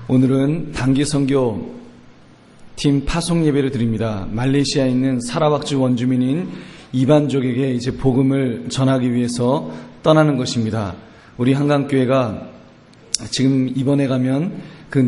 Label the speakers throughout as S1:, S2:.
S1: 오늘은 단기 선교 팀 파송 예배를 드립니다. 말레이시아에 있는 사라왁주 원주민인 이반족에게 이제 복음을 전하기 위해서 떠나는 것입니다. 우리 한강교회가 지금 이번에 가면 그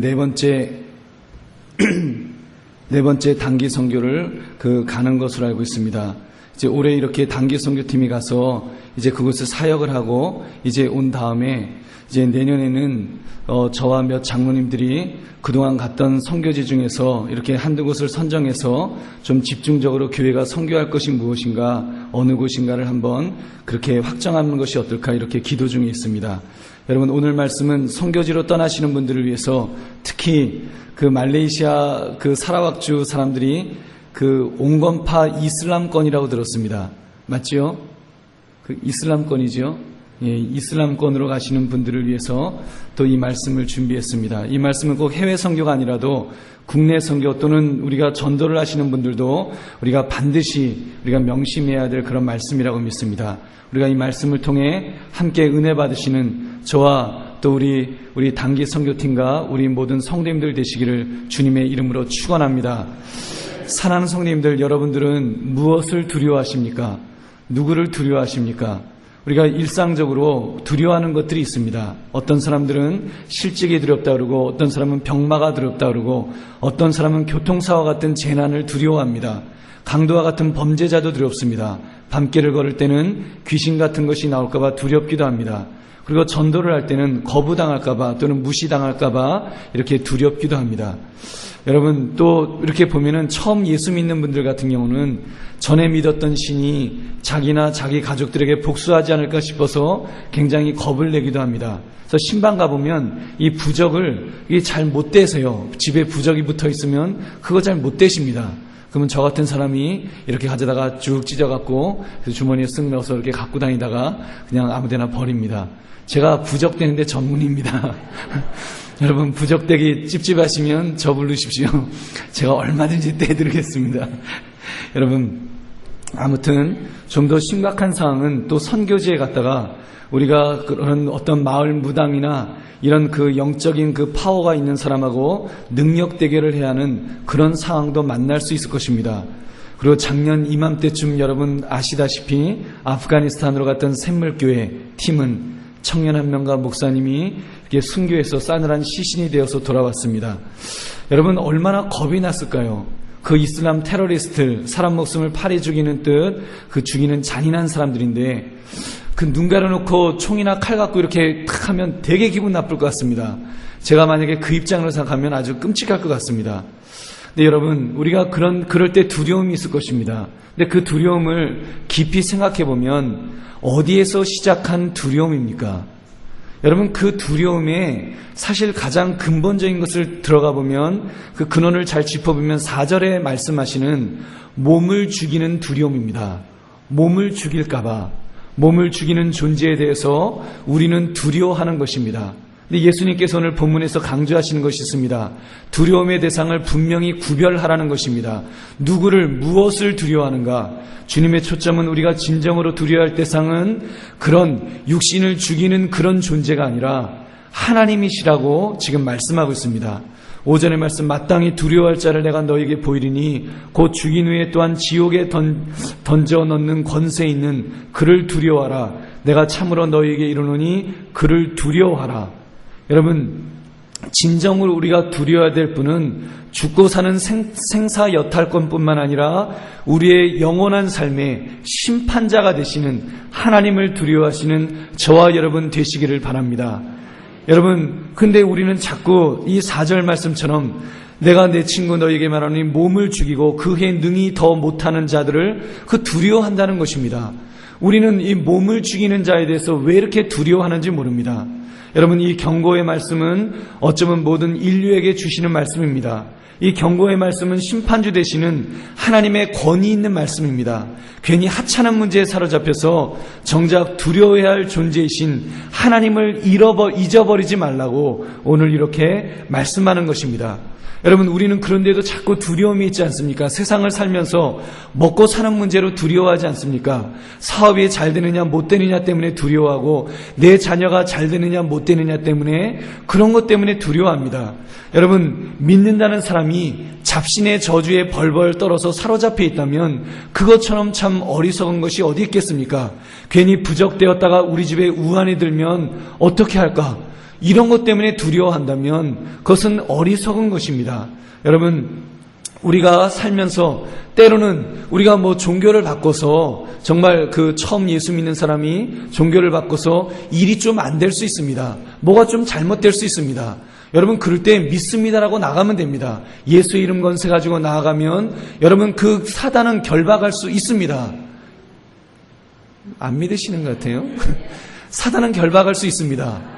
S1: 네 번째 단기 선교를 가는 것으로 알고 있습니다. 이제 올해 이렇게 단기 선교팀이 가서 이제 그곳을 사역을 하고 이제 온 다음에 이제 내년에는 저와 몇 장로님들이 그동안 갔던 선교지 중에서 이렇게 한두 곳을 선정해서 좀 집중적으로 교회가 선교할 것이 무엇인가, 어느 곳인가를 한번 그렇게 확정하는 것이 어떨까 이렇게 기도 중에 있습니다. 여러분, 오늘 말씀은 선교지로 떠나시는 분들을 위해서 특히 그 말레이시아 그 사라왁주 사람들이 그 온건파 이슬람권이라고 들었습니다. 맞지요? 그 이슬람권이죠. 예, 이슬람권으로 가시는 분들을 위해서 또 이 말씀을 준비했습니다. 이 말씀은 꼭 해외 선교가 아니라도 국내 선교 또는 우리가 전도를 하시는 분들도 우리가 반드시 우리가 명심해야 될 그런 말씀이라고 믿습니다. 우리가 이 말씀을 통해 함께 은혜 받으시는 저와 또 우리 단기 선교팀과 우리 모든 성도님들 되시기를 주님의 이름으로 축원합니다. 사랑하는 성도님들, 여러분들은 무엇을 두려워하십니까? 누구를 두려워하십니까? 우리가 일상적으로 두려워하는 것들이 있습니다. 어떤 사람들은 실직이 두렵다 그러고, 어떤 사람은 병마가 두렵다 그러고, 어떤 사람은 교통사와 같은 재난을 두려워합니다. 강도와 같은 범죄자도 두렵습니다. 밤길을 걸을 때는 귀신 같은 것이 나올까봐 두렵기도 합니다. 그리고 전도를 할 때는 거부당할까봐 또는 무시당할까봐 이렇게 두렵기도 합니다. 여러분, 또 이렇게 보면은 처음 예수 믿는 분들 같은 경우는 전에 믿었던 신이 자기나 자기 가족들에게 복수하지 않을까 싶어서 굉장히 겁을 내기도 합니다. 그래서 신방 가보면 이 부적을 이게 잘 못 떼세요. 집에 부적이 붙어 있으면 그거 잘 못 떼십니다. 그러면 저 같은 사람이 이렇게 가져다가 쭉 찢어갖고 주머니에 쓱 넣어서 이렇게 갖고 다니다가 그냥 아무데나 버립니다. 제가 부적대는데 전문입니다. 여러분, 부적대기 찝찝하시면 저 부르십시오. 제가 얼마든지 떼드리겠습니다. 여러분, 아무튼 좀 더 심각한 상황은 또 선교지에 갔다가 우리가 그런 어떤 마을 무당이나 이런 그 영적인 그 파워가 있는 사람하고 능력 대결을 해야 하는 그런 상황도 만날 수 있을 것입니다. 그리고 작년 이맘때쯤 여러분 아시다시피 아프가니스탄으로 갔던 샘물교회 팀은 청년 한 명과 목사님이 이렇게 순교해서 싸늘한 시신이 되어서 돌아왔습니다. 여러분, 얼마나 겁이 났을까요? 그 이슬람 테러리스트들, 사람 목숨을 파리 죽이는 듯 그 죽이는 잔인한 사람들인데 그 눈 가려놓고 총이나 칼 갖고 이렇게 탁 하면 되게 기분 나쁠 것 같습니다. 제가 만약에 그 입장으로 생각하면 아주 끔찍할 것 같습니다. 근데 여러분, 우리가 그럴 때 두려움이 있을 것입니다. 근데 그 두려움을 깊이 생각해 보면 어디에서 시작한 두려움입니까? 여러분, 그 두려움에 사실 가장 근본적인 것을 들어가 보면 그 근원을 잘 짚어보면 4절에 말씀하시는 몸을 죽이는 두려움입니다. 몸을 죽일까봐, 몸을 죽이는 존재에 대해서 우리는 두려워하는 것입니다. 근데 예수님께서 오늘 본문에서 강조하시는 것이 있습니다. 두려움의 대상을 분명히 구별하라는 것입니다. 누구를, 무엇을 두려워하는가? 주님의 초점은 우리가 진정으로 두려워할 대상은 그런 육신을 죽이는 그런 존재가 아니라 하나님이시라고 지금 말씀하고 있습니다. 오전의 말씀, 마땅히 두려워할 자를 내가 너에게 보이리니 곧 죽인 후에 또한 지옥에 던져 넣는 권세 있는 그를 두려워하라. 내가 참으로 너에게 이르노니 그를 두려워하라. 여러분, 진정으로 우리가 두려워야 될 분은 죽고 사는 생사여탈권뿐만 아니라 우리의 영원한 삶의 심판자가 되시는 하나님을 두려워하시는 저와 여러분 되시기를 바랍니다. 여러분, 근데 우리는 자꾸 이 4절 말씀처럼 내가 내 친구 너에게 말하노니 몸을 죽이고 그해 능히 더 못하는 자들을 그 두려워한다는 것입니다. 우리는 이 몸을 죽이는 자에 대해서 왜 이렇게 두려워하는지 모릅니다. 여러분, 이 경고의 말씀은 어쩌면 모든 인류에게 주시는 말씀입니다. 이 경고의 말씀은 심판주 되시는 하나님의 권위 있는 말씀입니다. 괜히 하찮은 문제에 사로잡혀서 정작 두려워해야 할 존재이신 하나님을 잊어버리지 말라고 오늘 이렇게 말씀하는 것입니다. 여러분, 우리는 그런데도 자꾸 두려움이 있지 않습니까? 세상을 살면서 먹고 사는 문제로 두려워하지 않습니까? 사업이 잘 되느냐 못 되느냐 때문에 두려워하고, 내 자녀가 잘 되느냐 못 되느냐 때문에, 그런 것 때문에 두려워합니다. 여러분, 믿는다는 사람이 잡신의 저주에 벌벌 떨어서 사로잡혀 있다면 그것처럼 참 어리석은 것이 어디 있겠습니까? 괜히 부적되었다가 우리 집에 우환이 들면 어떻게 할까? 이런 것 때문에 두려워한다면 그것은 어리석은 것입니다. 여러분, 우리가 살면서 때로는 우리가 종교를 바꿔서, 정말 처음 예수 믿는 사람이 종교를 바꿔서 일이 좀 안 될 수 있습니다. 뭐가 좀 잘못될 수 있습니다. 여러분, 그럴 때 믿습니다라고 나가면 됩니다. 예수 이름 건세 가지고 나아가면 여러분, 그 사단은 결박할 수 있습니다. 안 믿으시는 것 같아요. 사단은 결박할 수 있습니다.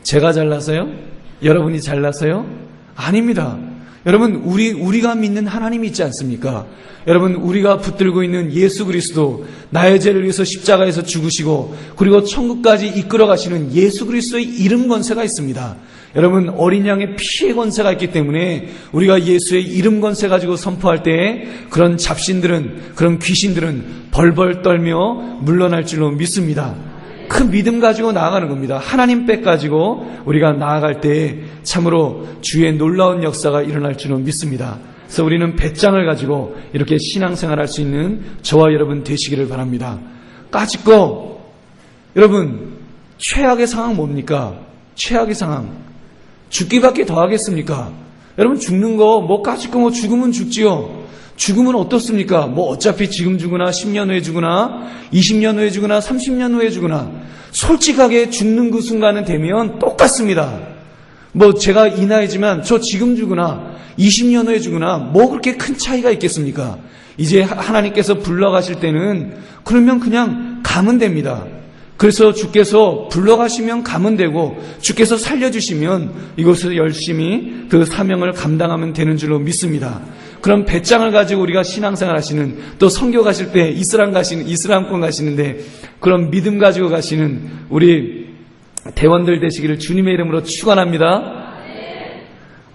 S1: 제가 잘나서요? 여러분이 잘나서요? 아닙니다. 여러분, 우리가 믿는 하나님이 있지 않습니까? 여러분, 우리가 붙들고 있는 예수 그리스도, 나의 죄를 위해서 십자가에서 죽으시고 그리고 천국까지 이끌어 가시는 예수 그리스도의 이름 권세가 있습니다. 여러분, 어린 양의 피의 권세가 있기 때문에 우리가 예수의 이름 권세 가지고 선포할 때 그런 잡신들은, 그런 귀신들은 벌벌 떨며 물러날 줄로 믿습니다. 그 믿음 가지고 나아가는 겁니다. 하나님 백 가지고 우리가 나아갈 때 참으로 주의 놀라운 역사가 일어날 줄은 믿습니다. 그래서 우리는 배짱을 가지고 이렇게 신앙생활할 수 있는 저와 여러분 되시기를 바랍니다. 까짓거, 여러분, 최악의 상황 뭡니까? 최악의 상황, 죽기밖에 더 하겠습니까? 여러분, 죽는 거 까짓거 죽으면 죽지요. 죽음은 어떻습니까? 어차피 지금 죽으나 10년 후에 죽으나 20년 후에 죽으나 30년 후에 죽으나, 솔직하게 죽는 그 순간은 되면 똑같습니다. 제가 이 나이지만 저 지금 죽으나 20년 후에 죽으나 그렇게 큰 차이가 있겠습니까? 이제 하나님께서 불러가실 때는 그러면 그냥 가면 됩니다. 그래서 주께서 불러가시면 가면 되고, 주께서 살려주시면 이곳에서 열심히 그 사명을 감당하면 되는 줄로 믿습니다. 그런 배짱을 가지고 우리가 신앙생활 하시는, 또 선교 가실 때 이슬람권 가시는데 그런 믿음 가지고 가시는 우리 대원들 되시기를 주님의 이름으로 축원합니다.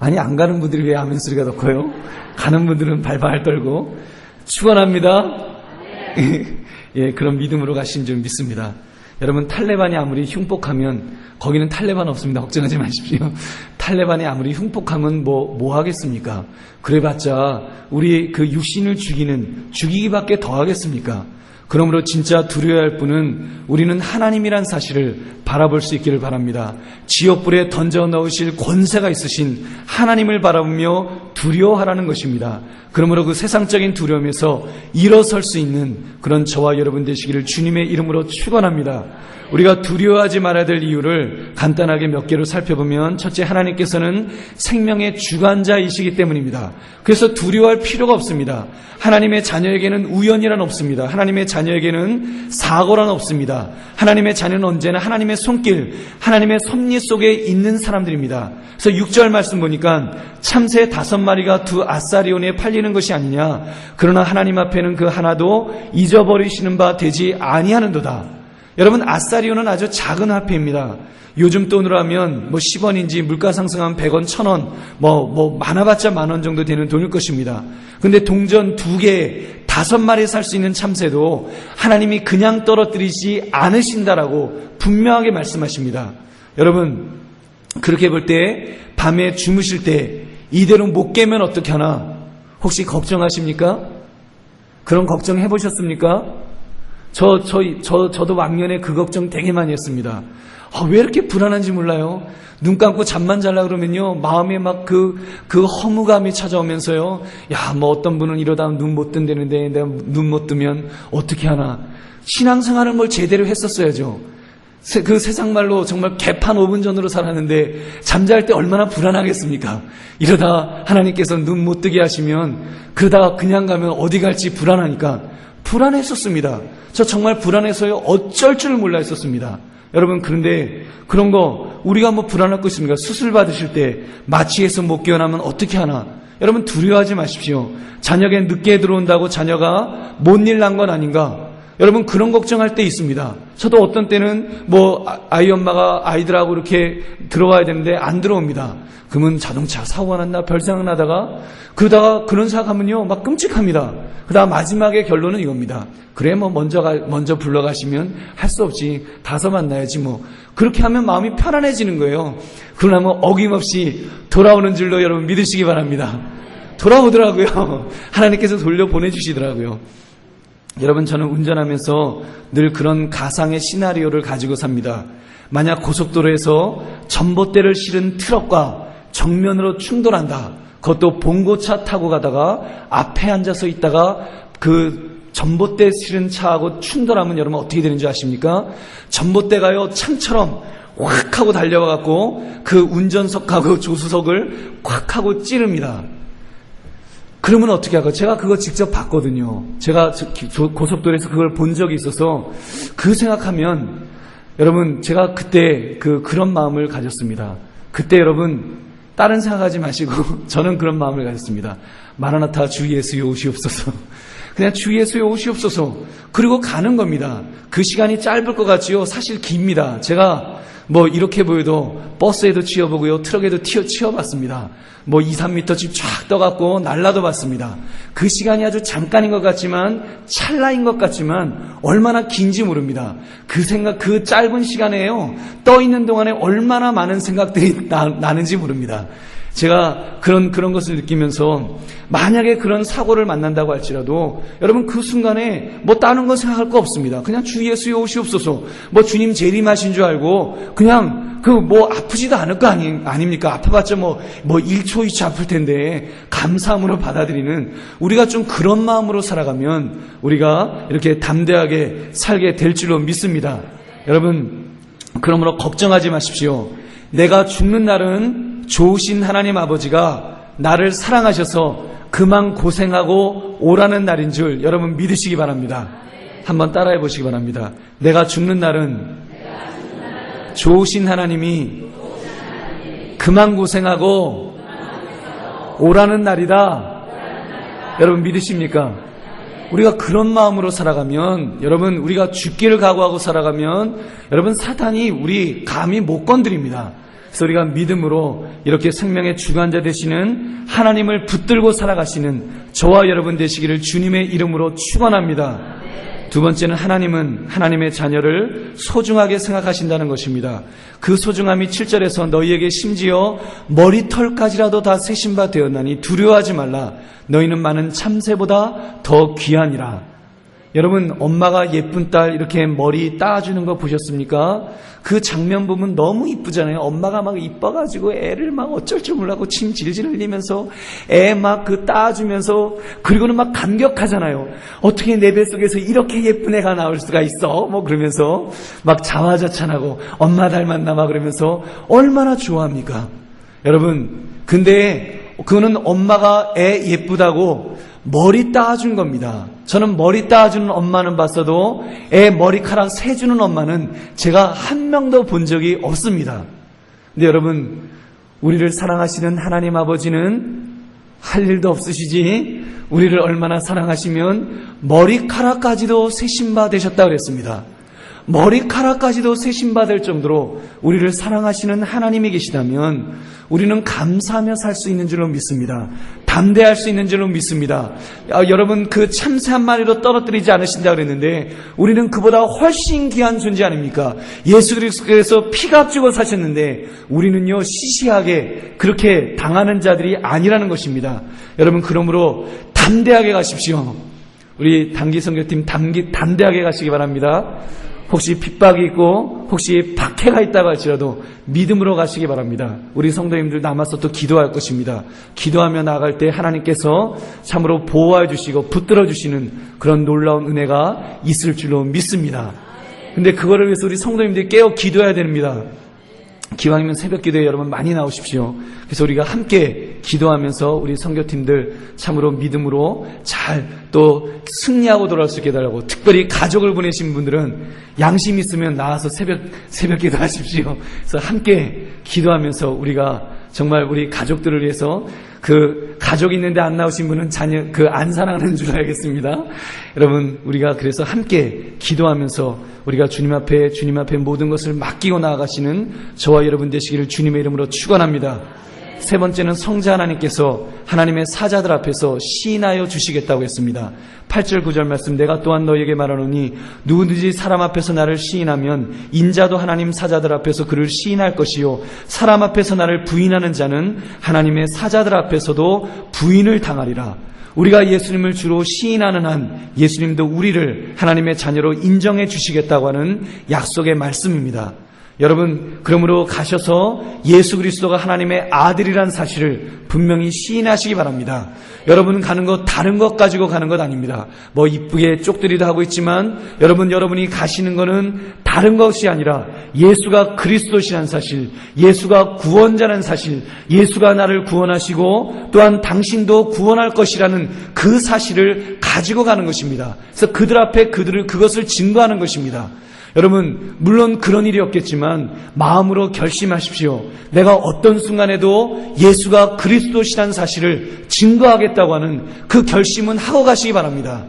S1: 아니, 안 가는 분들이 왜 아멘 소리가 더 커요? 가는 분들은 발발 떨고 축원합니다. 예, 그런 믿음으로 가신 줄 믿습니다. 여러분, 탈레반이 아무리 흉폭하면, 거기는 탈레반 없습니다. 걱정하지 마십시오. 탈레반이 아무리 흉폭하면 뭐 하겠습니까? 그래봤자 우리 그 육신을 죽이기밖에 더 하겠습니까? 그러므로 진짜 두려워할 분은 우리는 하나님이란 사실을 바라볼 수 있기를 바랍니다. 지옥불에 던져 넣으실 권세가 있으신 하나님을 바라보며 두려워하라는 것입니다. 그러므로 그 세상적인 두려움에서 일어설 수 있는 그런 저와 여러분 되시기를 주님의 이름으로 축원합니다. 우리가 두려워하지 말아야 될 이유를 간단하게 몇 개로 살펴보면, 첫째, 하나님께서는 생명의 주관자이시기 때문입니다. 그래서 두려워할 필요가 없습니다. 하나님의 자녀에게는 우연이란 없습니다. 하나님의 자녀에게는 사고란 없습니다. 하나님의 자녀는 언제나 하나님의 손길, 하나님의 섭리 속에 있는 사람들입니다. 그래서 6절 말씀 보니까 참새 5마리가 두 아사리온에 팔리는 것이 아니냐, 그러나 하나님 앞에는 그 하나도 잊어버리시는 바 되지 아니하는도다. 여러분, 아사리온은 아주 작은 화폐입니다. 요즘 돈으로 하면 10원인지 물가 상승하면 100원, 1000원, 많아봤자 10,000원 정도 되는 돈일 것입니다. 근데 동전 2개, 5마리 살 수 있는 참새도 하나님이 그냥 떨어뜨리지 않으신다라고 분명하게 말씀하십니다. 여러분, 그렇게 볼 때 밤에 주무실 때 이대로 못 깨면 어떻게 하나 혹시 걱정하십니까? 그런 걱정 해보셨습니까? 저도 왕년에 그 걱정 되게 많이 했습니다. 왜 이렇게 불안한지 몰라요. 눈 감고 잠만 자려고 그러면요, 마음에 막 그 허무감이 찾아오면서요, 어떤 분은 이러다 눈 못 뜬다는데 내가 눈 못 뜨면 어떻게 하나. 신앙생활을 제대로 했었어야죠. 그 세상 말로 정말 개판 5분 전으로 살았는데 잠잘 때 얼마나 불안하겠습니까? 이러다 하나님께서 눈 못 뜨게 하시면, 그러다가 그냥 가면 어디 갈지 불안하니까 불안했었습니다. 저 정말 불안해서요, 어쩔 줄 몰라 했었습니다. 여러분, 그런데 그런 거 우리가 불안할 거 있습니까? 수술 받으실 때 마취해서 못 깨어나면 어떻게 하나? 여러분, 두려워하지 마십시오. 자녀에게 늦게 들어온다고 자녀가 못 일 난 건 아닌가? 여러분 그런 걱정할 때 있습니다. 저도 어떤 때는 아이 엄마가 아이들하고 이렇게 들어와야 되는데 안 들어옵니다. 그러면 자동차 사고가 났나 별 생각 나다가 그러다가 그런 생각하면요 막 끔찍합니다. 그다음 마지막에 결론은 이겁니다. 그래 먼저 불러가시면 할 수 없지 가서 만나야지 그렇게 하면 마음이 편안해지는 거예요. 그러면 어김없이 돌아오는 줄로 여러분 믿으시기 바랍니다. 돌아오더라고요. 하나님께서 돌려보내주시더라고요. 여러분 저는 운전하면서 늘 그런 가상의 시나리오를 가지고 삽니다. 만약 고속도로에서 전봇대를 실은 트럭과 정면으로 충돌한다. 그것도 봉고차 타고 가다가 앞에 앉아서 있다가 그 전봇대 실은 차하고 충돌하면 여러분 어떻게 되는지 아십니까? 전봇대가요 창처럼 확 하고 달려와갖고 그 운전석하고 조수석을 확 하고 찌릅니다. 그러면 어떻게 할까요? 제가 그거 직접 봤거든요. 제가 고속도로에서 그걸 본 적이 있어서 그 생각하면 여러분 제가 그때 그런 마음을 가졌습니다. 그때 여러분 다른 생각하지 마시고 저는 그런 마음을 가졌습니다. 마라나타 주 예수여 오시옵소서. 그냥 주 예수여 오시옵소서. 그리고 가는 겁니다. 그 시간이 짧을 것 같지요. 사실 깁니다. 제가 이렇게 보여도 버스에도 치여보고요. 트럭에도 치여봤습니다. 2, 3m씩 쫙 떠갖고 날라도 봤습니다. 그 시간이 아주 잠깐인 것 같지만 찰나인 것 같지만 얼마나 긴지 모릅니다. 그 짧은 시간에요. 떠 있는 동안에 얼마나 많은 생각들이 나는지 모릅니다. 제가 그런 것을 느끼면서 만약에 그런 사고를 만난다고 할지라도 여러분 그 순간에 다른 건 생각할 거 없습니다. 그냥 주 예수여 오시옵소서. 주님 재림하신 줄 알고 그냥 아프지도 않을 거 아닙니까? 아파봤자 1초 2초 아플 텐데 감사함으로 받아들이는 우리가 좀 그런 마음으로 살아가면 우리가 이렇게 담대하게 살게 될 줄로 믿습니다. 여러분 그러므로 걱정하지 마십시오. 내가 죽는 날은 좋으신 하나님 아버지가 나를 사랑하셔서 그만 고생하고 오라는 날인 줄 여러분 믿으시기 바랍니다. 한번 따라해 보시기 바랍니다. 내가 죽는 날은 좋으신 하나님이 그만 고생하고 오라는 날이다. 여러분 믿으십니까? 우리가 그런 마음으로 살아가면 여러분 우리가 죽기를 각오하고 살아가면 여러분 사탄이 우리 감히 못 건드립니다. 그래서 우리가 믿음으로 이렇게 생명의 주관자 되시는 하나님을 붙들고 살아가시는 저와 여러분 되시기를 주님의 이름으로 축원합니다. 두 번째는 하나님은 하나님의 자녀를 소중하게 생각하신다는 것입니다. 그 소중함이 7절에서 너희에게 심지어 머리털까지라도 다 세신 바 되었나니 두려워하지 말라. 너희는 많은 참새보다 더 귀하니라. 여러분 엄마가 예쁜 딸 이렇게 머리 따주는 거 보셨습니까? 그 장면 보면 너무 이쁘잖아요. 엄마가 막 이뻐가지고 애를 막 어쩔 줄 몰라고 침 질질 흘리면서 애 막 따주면서 그리고는 막 감격하잖아요. 어떻게 내 뱃속에서 이렇게 예쁜 애가 나올 수가 있어? 그러면서 막 자화자찬하고 엄마 닮았나 막 그러면서 얼마나 좋아합니까? 여러분 근데 그거는 엄마가 애 예쁘다고 머리 따준 겁니다. 저는 머리 따주는 엄마는 봤어도 애 머리카락 세주는 엄마는 제가 한 명도 본 적이 없습니다. 근데 여러분 우리를 사랑하시는 하나님 아버지는 할 일도 없으시지 우리를 얼마나 사랑하시면 머리카락까지도 세신 바 되셨다고 그랬습니다. 머리카락까지도 세신받을 정도로 우리를 사랑하시는 하나님이 계시다면 우리는 감사하며 살 수 있는 줄로 믿습니다. 담대할 수 있는 줄로 믿습니다. 여러분 그 참새 한 마리로 떨어뜨리지 않으신다고 그랬는데 우리는 그보다 훨씬 귀한 존재 아닙니까? 예수 그리스도께서 피값 주고 사셨는데 우리는요 시시하게 그렇게 당하는 자들이 아니라는 것입니다. 여러분 그러므로 담대하게 가십시오. 우리 단기 선교팀 담대하게 가시기 바랍니다. 혹시 핍박이 있고 혹시 박해가 있다고 할지라도 믿음으로 가시기 바랍니다. 우리 성도님들 남아서 또 기도할 것입니다. 기도하며 나아갈 때 하나님께서 참으로 보호해 주시고 붙들어 주시는 그런 놀라운 은혜가 있을 줄로 믿습니다. 근데 그거를 위해서 우리 성도님들이 깨어 기도해야 됩니다. 기왕이면 새벽 기도에 여러분 많이 나오십시오. 그래서 우리가 함께 기도하면서 우리 선교팀들 참으로 믿음으로 잘 또 승리하고 돌아올 수 있게 해달라고, 특별히 가족을 보내신 분들은 양심 있으면 나와서 새벽 기도하십시오. 그래서 함께 기도하면서 우리가 정말 우리 가족들을 위해서 그 가족 있는데 안 나오신 분은 자녀 안 사랑하는 줄 알겠습니다. 여러분 우리가 그래서 함께 기도하면서 우리가 주님 앞에 모든 것을 맡기고 나아가시는 저와 여러분 되시기를 주님의 이름으로 축원합니다. 세 번째는 성자 하나님께서 하나님의 사자들 앞에서 시인하여 주시겠다고 했습니다. 8절 9절 말씀, 내가 또한 너희에게 말하노니 누구든지 사람 앞에서 나를 시인하면 인자도 하나님 사자들 앞에서 그를 시인할 것이요 사람 앞에서 나를 부인하는 자는 하나님의 사자들 앞에서도 부인을 당하리라. 우리가 예수님을 주로 시인하는 한 예수님도 우리를 하나님의 자녀로 인정해 주시겠다고 하는 약속의 말씀입니다. 여러분, 그러므로 가셔서 예수 그리스도가 하나님의 아들이란 사실을 분명히 시인하시기 바랍니다. 여러분 가는 것 다른 것 가지고 가는 것 아닙니다. 뭐 이쁘게 쪽들이도 하고 있지만 여러분이 가시는 거는 다른 것이 아니라 예수가 그리스도시라는 사실, 예수가 구원자라는 사실, 예수가 나를 구원하시고 또한 당신도 구원할 것이라는 그 사실을 가지고 가는 것입니다. 그래서 그들 앞에 그것을 증거하는 것입니다. 여러분, 물론 그런 일이 없겠지만 마음으로 결심하십시오. 내가 어떤 순간에도 예수가 그리스도시라는 사실을 증거하겠다고 하는 그 결심은 하고 가시기 바랍니다.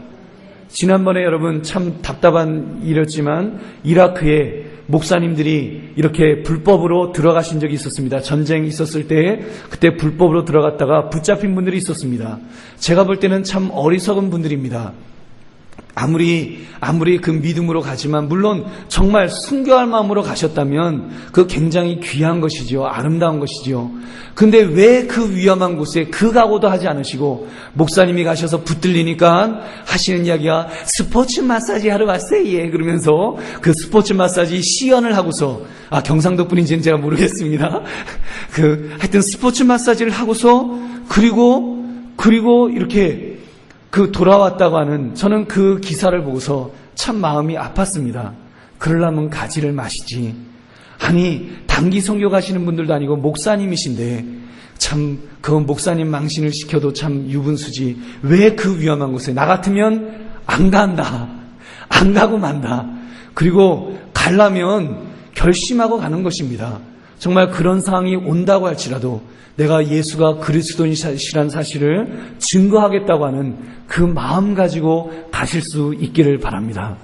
S1: 지난번에 여러분 참 답답한 일이었지만 이라크에 목사님들이 이렇게 불법으로 들어가신 적이 있었습니다. 전쟁이 있었을 때 그때 불법으로 들어갔다가 붙잡힌 분들이 있었습니다. 제가 볼 때는 참 어리석은 분들입니다. 아무리 그 믿음으로 가지만 물론 정말 순교할 마음으로 가셨다면 그 굉장히 귀한 것이죠. 아름다운 것이죠. 근데 왜 그 위험한 곳에 그 각오도 하지 않으시고 목사님이 가셔서 붙들리니까 하시는 이야기가 스포츠 마사지 하러 왔어요. 예. 그러면서 그 스포츠 마사지 시연을 하고서 경상도 분인지는 제가 모르겠습니다. 하여튼 스포츠 마사지를 하고서 그리고 이렇게 돌아왔다고 하는, 저는 그 기사를 보고서 참 마음이 아팠습니다. 그러려면 가지를 마시지. 아니, 단기 선교 가시는 분들도 아니고 목사님이신데 참 그 목사님 망신을 시켜도 참 유분수지. 왜 그 위험한 곳에 나 같으면 안 간다. 안 가고 만다. 그리고 가려면 결심하고 가는 것입니다. 정말 그런 상황이 온다고 할지라도 내가 예수가 그리스도이시라는 사실을 증거하겠다고 하는 그 마음 가지고 가실 수 있기를 바랍니다.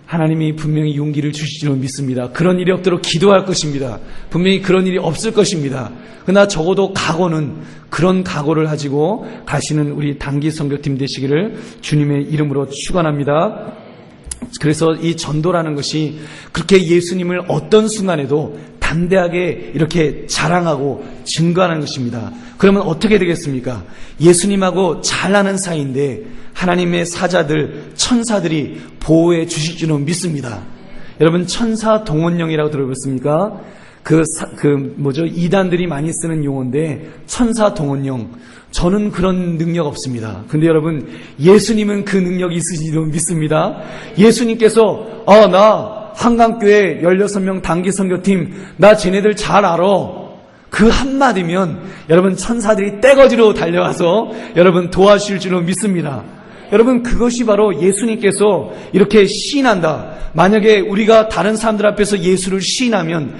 S1: 하나님이 분명히 용기를 주시리로 믿습니다. 그런 일이 없도록 기도할 것입니다. 분명히 그런 일이 없을 것입니다. 그러나 적어도 각오는 그런 각오를 가지고 가시는 우리 단기 선교팀 되시기를 주님의 이름으로 축원합니다. 그래서 이 전도라는 것이 그렇게 예수님을 어떤 순간에도 담대하게 이렇게 자랑하고 증거하는 것입니다. 그러면 어떻게 되겠습니까? 예수님하고 잘 아는 사이인데 하나님의 사자들, 천사들이 보호해 주실 줄은 믿습니다. 여러분, 천사 동원령이라고 들어보셨습니까? 이단들이 많이 쓰는 용어인데 천사 동원령. 저는 그런 능력 없습니다. 근데 여러분, 예수님은 그 능력이 있으시리로 믿습니다. 예수님께서 나 한강교회 16명 단기 선교팀 나 쟤네들 잘 알아. 그 한마디면 여러분 천사들이 떼거지로 달려와서 여러분 도와주실 줄로 믿습니다. 여러분, 그것이 바로 예수님께서 이렇게 시인한다. 만약에 우리가 다른 사람들 앞에서 예수를 시인하면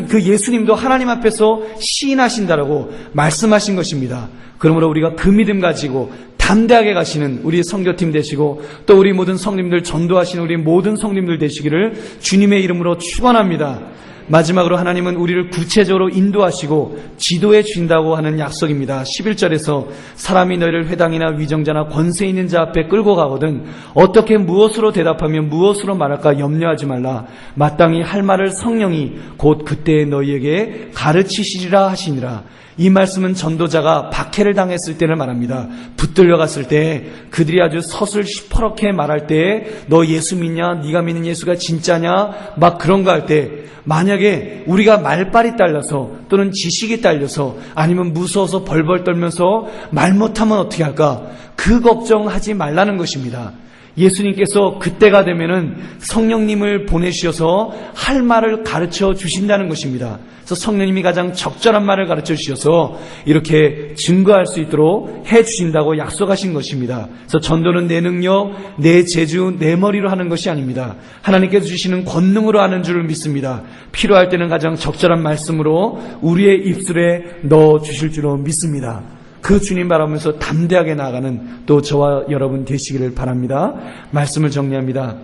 S1: 그 예수님도 하나님 앞에서 시인하신다라고 말씀하신 것입니다. 그러므로 우리가 그 믿음 가지고 담대하게 가시는 우리 선교팀 되시고 또 우리 모든 성님들 전도하시는 우리 모든 성님들 되시기를 주님의 이름으로 축원합니다. 마지막으로 하나님은 우리를 구체적으로 인도하시고 지도해 주신다고 하는 약속입니다. 11절에서 사람이 너희를 회당이나 위정자나 권세 있는 자 앞에 끌고 가거든 어떻게 무엇으로 대답하면 무엇으로 말할까 염려하지 말라. 마땅히 할 말을 성령이 곧 그때 너희에게 가르치시리라 하시니라. 이 말씀은 전도자가 박해를 당했을 때를 말합니다. 붙들려 갔을 때 그들이 아주 서슬 시퍼렇게 말할 때 너 예수 믿냐? 네가 믿는 예수가 진짜냐? 막 그런 거 할 때 만약에 우리가 말빨이 딸려서 또는 지식이 딸려서 아니면 무서워서 벌벌 떨면서 말 못하면 어떻게 할까? 그 걱정하지 말라는 것입니다. 예수님께서 그때가 되면은 성령님을 보내주셔서 할 말을 가르쳐 주신다는 것입니다. 그래서 성령님이 가장 적절한 말을 가르쳐 주셔서 이렇게 증거할 수 있도록 해 주신다고 약속하신 것입니다. 그래서 전도는 내 능력, 내 재주, 내 머리로 하는 것이 아닙니다. 하나님께서 주시는 권능으로 하는 줄을 믿습니다. 필요할 때는 가장 적절한 말씀으로 우리의 입술에 넣어 주실 줄로 믿습니다. 그 주님 바라보면서 담대하게 나아가는 또 저와 여러분 되시기를 바랍니다. 말씀을 정리합니다.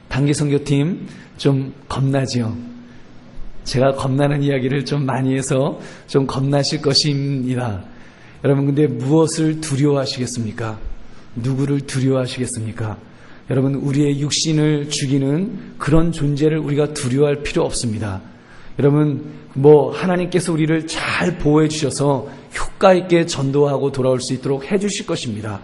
S1: 단기선교팀 좀 겁나지요? 제가 겁나는 이야기를 좀 많이 해서 좀 겁나실 것입니다. 여러분, 근데 무엇을 두려워하시겠습니까? 누구를 두려워하시겠습니까? 여러분, 우리의 육신을 죽이는 그런 존재를 우리가 두려워할 필요 없습니다. 여러분, 하나님께서 우리를 잘 보호해 주셔서 효과 있게 전도하고 돌아올 수 있도록 해 주실 것입니다.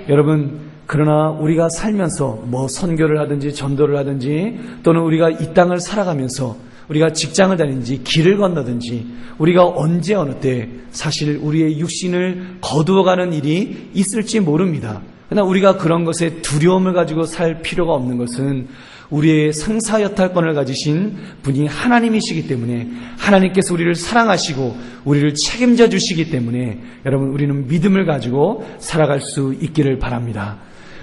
S1: 여러분, 그러나 우리가 살면서 선교를 하든지 전도를 하든지 또는 우리가 이 땅을 살아가면서 우리가 직장을 다니든지 길을 건너든지 우리가 언제 어느 때 사실 우리의 육신을 거두어가는 일이 있을지 모릅니다. 그러나 우리가 그런 것에 두려움을 가지고 살 필요가 없는 것은 우리의 상사여탈권을 가지신 분이 하나님이시기 때문에 하나님께서 우리를 사랑하시고 우리를 책임져 주시기 때문에 여러분, 우리는 믿음을 가지고 살아갈 수 있기를 바랍니다.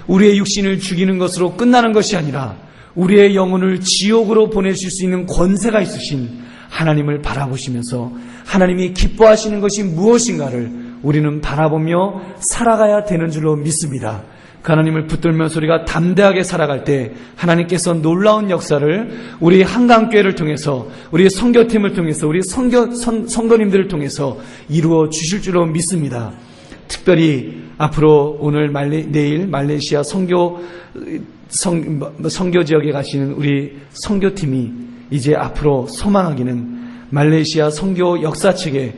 S1: 우리의 육신을 죽이는 것으로 끝나는 것이 아니라 우리의 영혼을 지옥으로 보내실 수 있는 권세가 있으신 하나님을 바라보시면서 하나님이 기뻐하시는 것이 무엇인가를 우리는 바라보며 살아가야 되는 줄로 믿습니다. 그 하나님을 붙들면서 우리가 담대하게 살아갈 때 하나님께서 놀라운 역사를 우리 한강교회를 통해서 우리 선교팀을 통해서 우리 성도님들을 통해서 이루어 주실 줄로 믿습니다. 특별히 앞으로 오늘 내일 말레이시아 선교 지역에 가시는 우리 선교팀이 이제 앞으로 소망하기는 말레이시아 선교 역사책에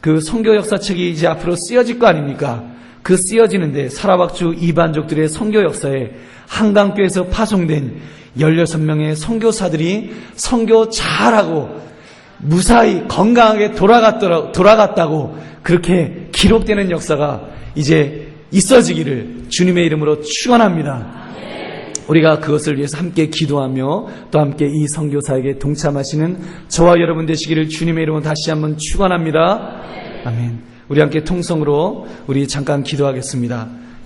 S1: 그 선교 역사책이 이제 앞으로 쓰여질 거 아닙니까? 그 쓰여지는데 사라박주 이반족들의 선교 역사에 한강교에서 파송된 16명의 선교사들이 선교 잘하고 무사히 건강하게 돌아갔다고 그렇게 기록되는 역사가 이제 있어지기를 주님의 이름으로 축원합니다. 우리가 그것을 위해서 함께 기도하며 또 함께 이 선교사에게 동참하시는 저와 여러분 되시기를 주님의 이름으로 다시 한번 축원합니다. 아멘. 우리 함께 통성으로 우리 잠깐 기도하겠습니다.